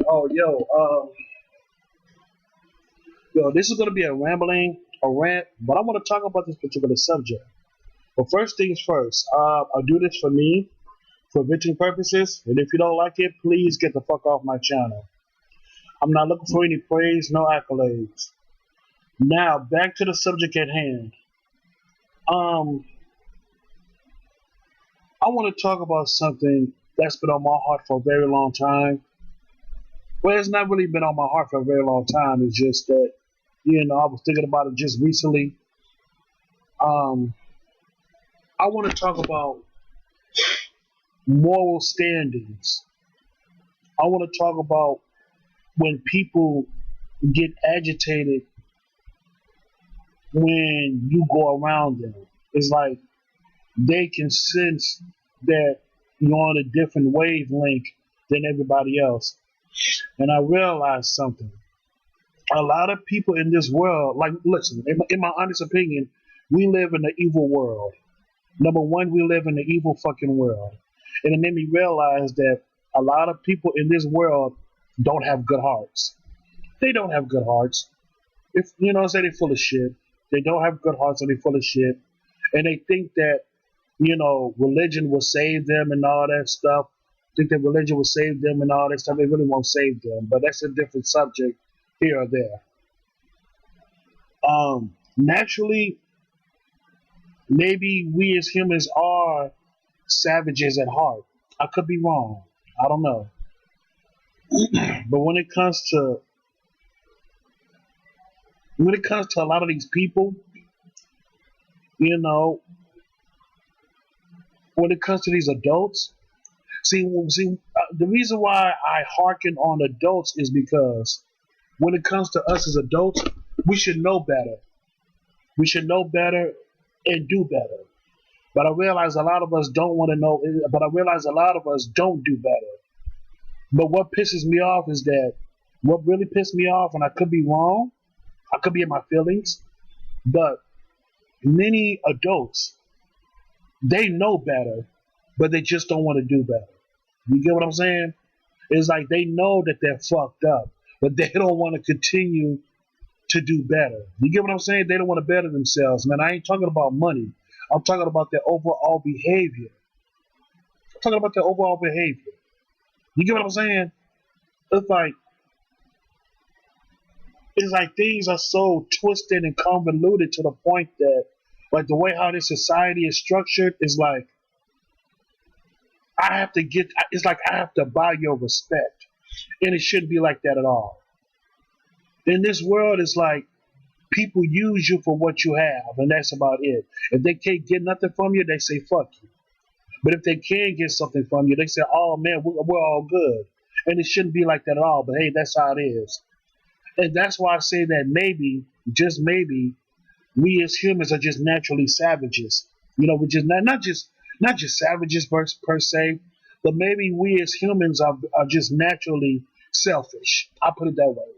Oh, yo, this is gonna be a rant, but I want to talk about this particular subject. But first things first, I do this for me, for venting purposes, and if you don't like it, please get the fuck off my channel. I'm not looking for any praise, no accolades. Now, back to the subject at hand. Um, I want to talk about something that's been on my heart for a very long time. Well, it's not really been on my heart for a very long time. It's just that, I was thinking about it just recently. Um, I want to talk about moral standings. I want to talk about when people get agitated when you go around them. It's like they can sense that you're on a different wavelength than everybody else. And I realized something. A lot of people in this world, like, listen, in my honest opinion, we live in an evil world. Number one, we live in an evil fucking world. And it made me realize that a lot of people in this world don't have good hearts. They don't have good hearts. If say they're full of shit. They don't have good hearts and they're full of shit. And they think that, religion will save them and all that stuff. Think that religion will save them and all that stuff. It really won't save them. But that's a different subject here or there. Naturally, maybe we as humans are savages at heart. I could be wrong. I don't know. But when it comes to a lot of these people, you know, when it comes to these adults, the reason why I hearken on adults is because when it comes to us as adults, we should know better. We should know better and do better. But I realize a lot of us don't want to know. But I realize a lot of us don't do better. But what pisses me off is that what really pissed me off, and I could be wrong, I could be in my feelings, but many adults, they know better, but they just don't want to do better. You get what I'm saying? It's like they know that they're fucked up, but they don't want to continue to do better. You get what I'm saying? They don't want to better themselves. Man, I ain't talking about money. I'm talking about their overall behavior. I'm talking about their overall behavior. You get what I'm saying? It's like things are so twisted and convoluted to the point that, like, the way how this society is structured is like it's like I have to buy your respect, and it shouldn't be like that at all. In this world, it's like people use you for what you have, and that's about it. If they can't get nothing from you, they say fuck you. But if they can get something from you, they say, oh man, we're all good. And it shouldn't be like that at all, but hey, that's how it is. And that's why I say that maybe, just maybe, we as humans are just naturally savages. We're just not just savages per se, but maybe we as humans are just naturally selfish. I'll put it that way.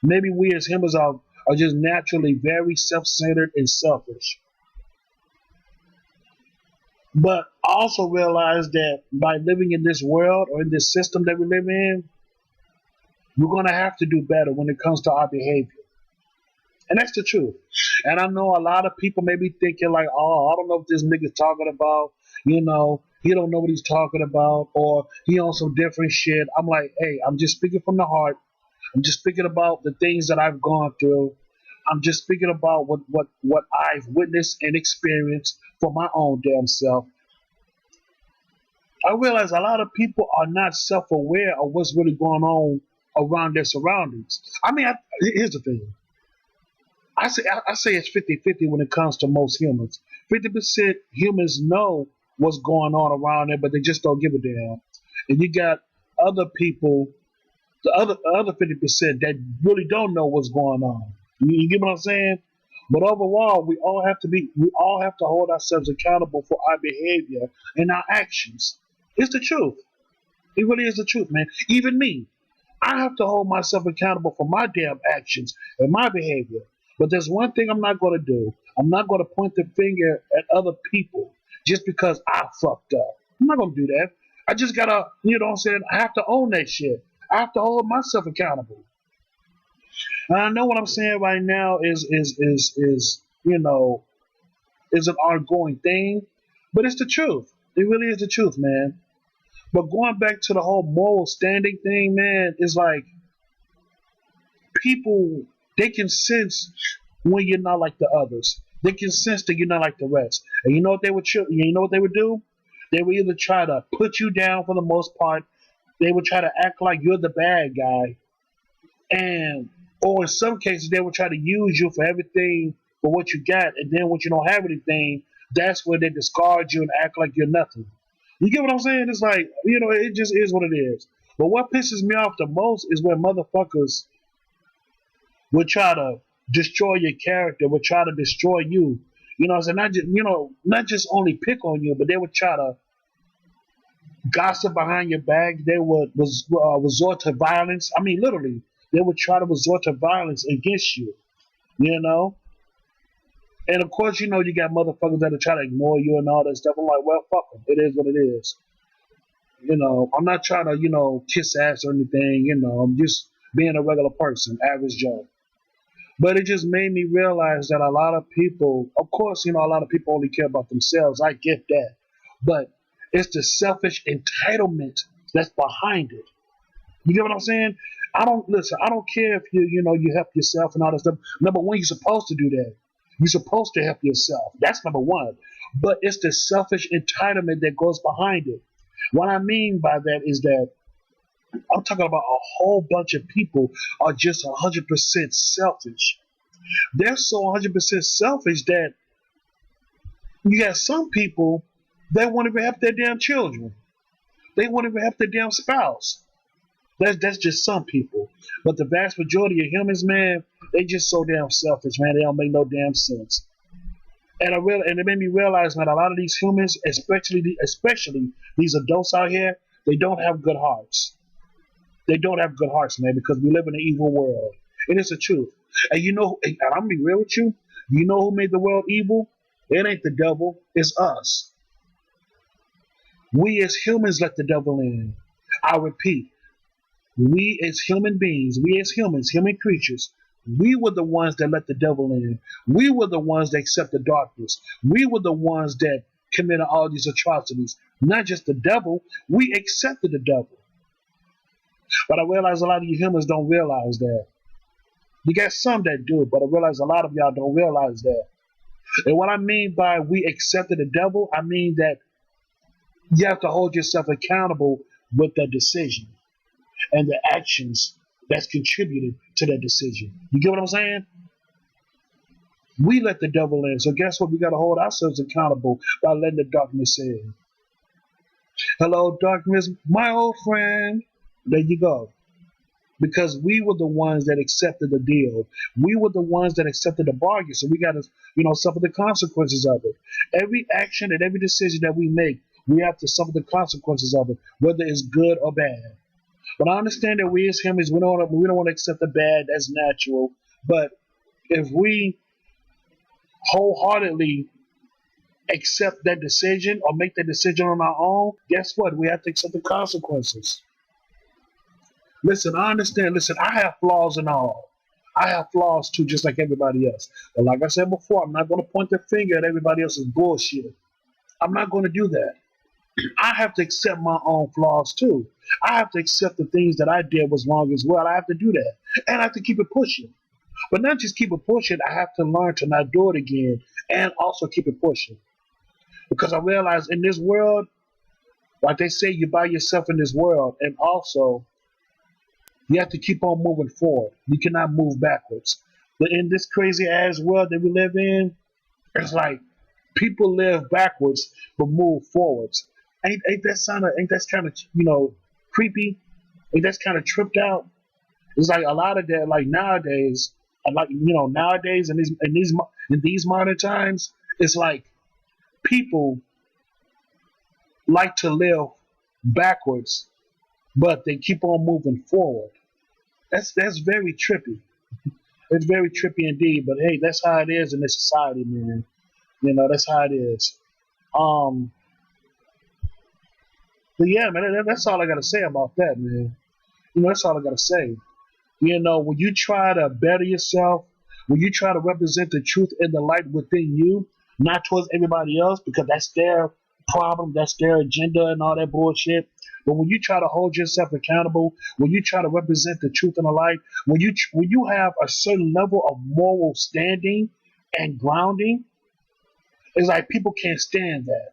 Maybe we as humans are just naturally very self-centered and selfish. But I also realize that by living in this world or in this system that we live in, we're going to have to do better when it comes to our behavior. And that's the truth. And I know a lot of people may be thinking like, oh, I don't know what this nigga's talking about. He don't know what he's talking about, or he on some different shit. I'm like, hey, I'm just speaking from the heart. I'm just speaking about the things that I've gone through. I'm just speaking about what I've witnessed and experienced for my own damn self. I realize a lot of people are not self-aware of what's really going on around their surroundings. I mean, here's the thing. I say it's 50-50 when it comes to most humans. 50% humans know what's going on around them, but they just don't give a damn. And you got other people, the other 50% that really don't know what's going on. You get what I'm saying? But overall, we all have to hold ourselves accountable for our behavior and our actions. It's the truth. It really is the truth, man. Even me, I have to hold myself accountable for my damn actions and my behavior. But there's one thing I'm not going to do. I'm not going to point the finger at other people just because I fucked up. I'm not going to do that. I just gotta, you know what I'm saying? I have to own that shit. I have to hold myself accountable. And I know what I'm saying right now is is an ongoing thing, but it's the truth. It really is the truth, man. But going back to the whole moral standing thing, man, is like people, they can sense when you're not like the others. They can sense that you're not like the rest. And you know what they would you know what they would do? They would either try to put you down for the most part. They would try to act like you're the bad guy, and or in some cases they would try to use you for everything for what you got, and then when you don't have anything, that's where they discard you and act like you're nothing. You get what I'm saying? It's like, it just is what it is. But what pisses me off the most is when motherfuckers would try to destroy your character, would try to destroy you. You know what I'm saying? Not just only pick on you, but they would try to gossip behind your back. They would resort to violence. I mean, literally, they would try to resort to violence against you. You know, and of course, you got motherfuckers that will try to ignore you and all that stuff. I'm like, well, fuck them. It is what it is. I'm not trying to, kiss ass or anything. I'm just being a regular person, average Joe. But it just made me realize that a lot of people, of course, a lot of people only care about themselves. I get that. But it's the selfish entitlement that's behind it. You get what I'm saying? I don't care if you help yourself and all that stuff. Number one, you're supposed to do that. You're supposed to help yourself. That's number one. But it's the selfish entitlement that goes behind it. What I mean by that is that I'm talking about a whole bunch of people are just 100% selfish. They're so 100% selfish that you got some people that won't even help their damn children. They won't even help their damn spouse. That's just some people. But the vast majority of humans, man, they just so damn selfish, man. They don't make no damn sense. And it made me realize, man, a lot of these humans, especially these adults out here, they don't have good hearts. They don't have good hearts, man, because we live in an evil world. And it's the truth. And and I'm gonna be real with you. You know who made the world evil? It ain't the devil. It's us. We as humans let the devil in. I repeat, we as human beings, we as humans, human creatures, we were the ones that let the devil in. We were the ones that accept the darkness. We were the ones that committed all these atrocities. Not just the devil, we accepted the devil. But I realize a lot of you humans don't realize that. You got some that do, but I realize a lot of y'all don't realize that. And what I mean by we accepted the devil, I mean that you have to hold yourself accountable with the decision and the actions that's contributed to that decision. You get what I'm saying? We let the devil in. So guess what? We got to hold ourselves accountable by letting the darkness in. Hello, darkness, my old friend. There you go. Because we were the ones that accepted the deal. We were the ones that accepted the bargain. So we got to, suffer the consequences of it. Every action and every decision that we make, we have to suffer the consequences of it, whether it's good or bad. But I understand that we as humans, we don't want to accept the bad. That's natural. But if we wholeheartedly accept that decision or make that decision on our own, guess what? We have to accept the consequences. Listen, I understand. Listen, I have flaws and all. I have flaws too, just like everybody else. But like I said before, I'm not going to point the finger at everybody else's bullshit. I'm not going to do that. I have to accept my own flaws too. I have to accept the things that I did was wrong as well. I have to do that. And I have to keep it pushing. But not just keep it pushing, I have to learn to not do it again and also keep it pushing. Because I realize in this world, like they say, you're by yourself in this world, and also you have to keep on moving forward. You cannot move backwards. But in this crazy ass world that we live in, it's like people live backwards but move forwards. Ain't that kind of creepy? Ain't that kind of tripped out? It's like a lot of that, like nowadays, nowadays in these modern times, it's like people like to live backwards, but they keep on moving forward. That's very trippy. It's very trippy indeed. But hey, that's how it is in this society, man. That's how it is. But yeah, man, that's all I gotta say about that, man. That's all I gotta say. When you try to better yourself, when you try to represent the truth and the light within you, not towards everybody else, because that's their problem, that's their agenda and all that bullshit. But when you try to hold yourself accountable, when you try to represent the truth and the light, when you have a certain level of moral standing and grounding, it's like people can't stand that.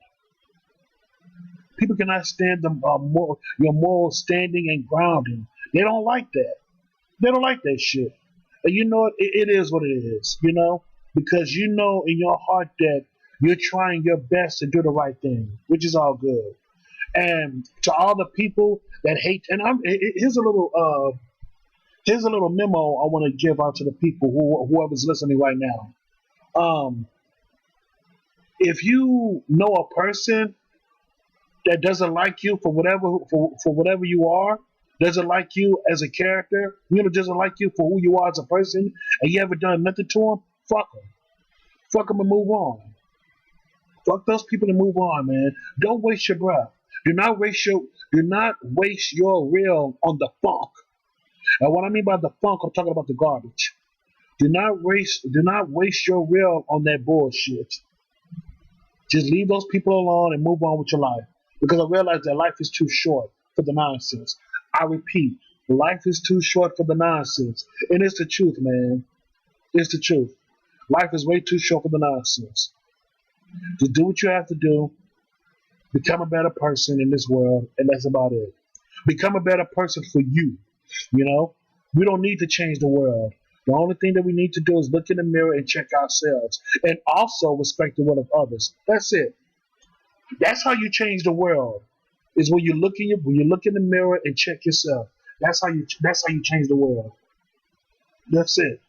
People cannot stand your moral standing and grounding. They don't like that. They don't like that shit. And you know what? It is what it is, because you know in your heart that you're trying your best to do the right thing, which is all good. And to all the people that hate, and here's a little memo I want to give out to the people whoever's listening right now. Um, if you know a person that doesn't like you for whatever you are, doesn't like you as a character, doesn't like you for who you are as a person, and you haven't done nothing to them, fuck them and move on. Fuck those people and move on, man. Don't waste your breath. Do not waste your reel on the funk. And what I mean by the funk, I'm talking about the garbage. Do not waste your reel on that bullshit. Just leave those people alone and move on with your life. Because I realize that life is too short for the nonsense. I repeat, life is too short for the nonsense. And it's the truth, man. It's the truth. Life is way too short for the nonsense. Just do what you have to do. Become a better person in this world, and that's about it. Become a better person for you. We don't need to change the world. The only thing that we need to do is look in the mirror and check ourselves, and also respect the will of others. That's it. That's how you change the world. Is when you look in the mirror and check yourself. That's how you change the world. That's it.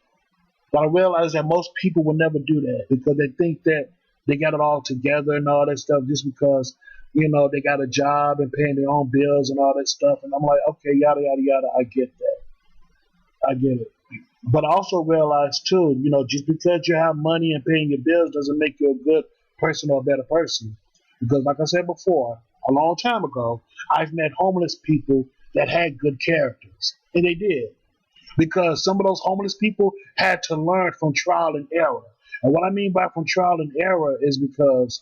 But I realize that most people will never do that because they think that they got it all together and all that stuff just because they got a job and paying their own bills and all that stuff. And I'm like, okay, yada yada yada. I get that. I get it. But I also realize too, just because you have money and paying your bills doesn't make you a good person or a better person. Because like I said before, a long time ago, I've met homeless people that had good characters. And they did. Because some of those homeless people had to learn from trial and error. And what I mean by from trial and error is because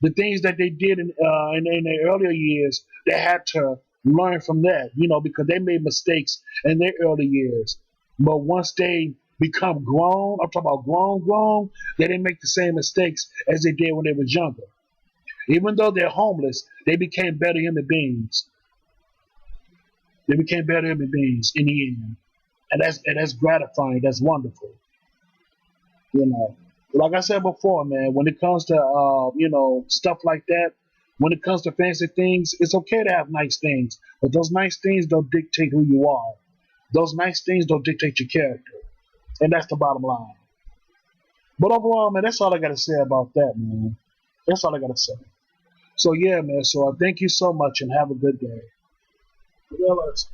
the things that they did in their earlier years, they had to learn from that, because they made mistakes in their early years. But once they become grown, I'm talking about grown, they didn't make the same mistakes as they did when they was younger. Even though they're homeless, they became better human beings. They became better human beings in the end. And that's gratifying. That's wonderful. Like I said before, man, when it comes to stuff like that, when it comes to fancy things, it's okay to have nice things, but those nice things don't dictate who you are. Those nice things don't dictate your character, and that's the bottom line. But overall, man, that's all I gotta say about that, man. That's all I gotta say. So yeah, man. So I thank you so much, and have a good day. What else?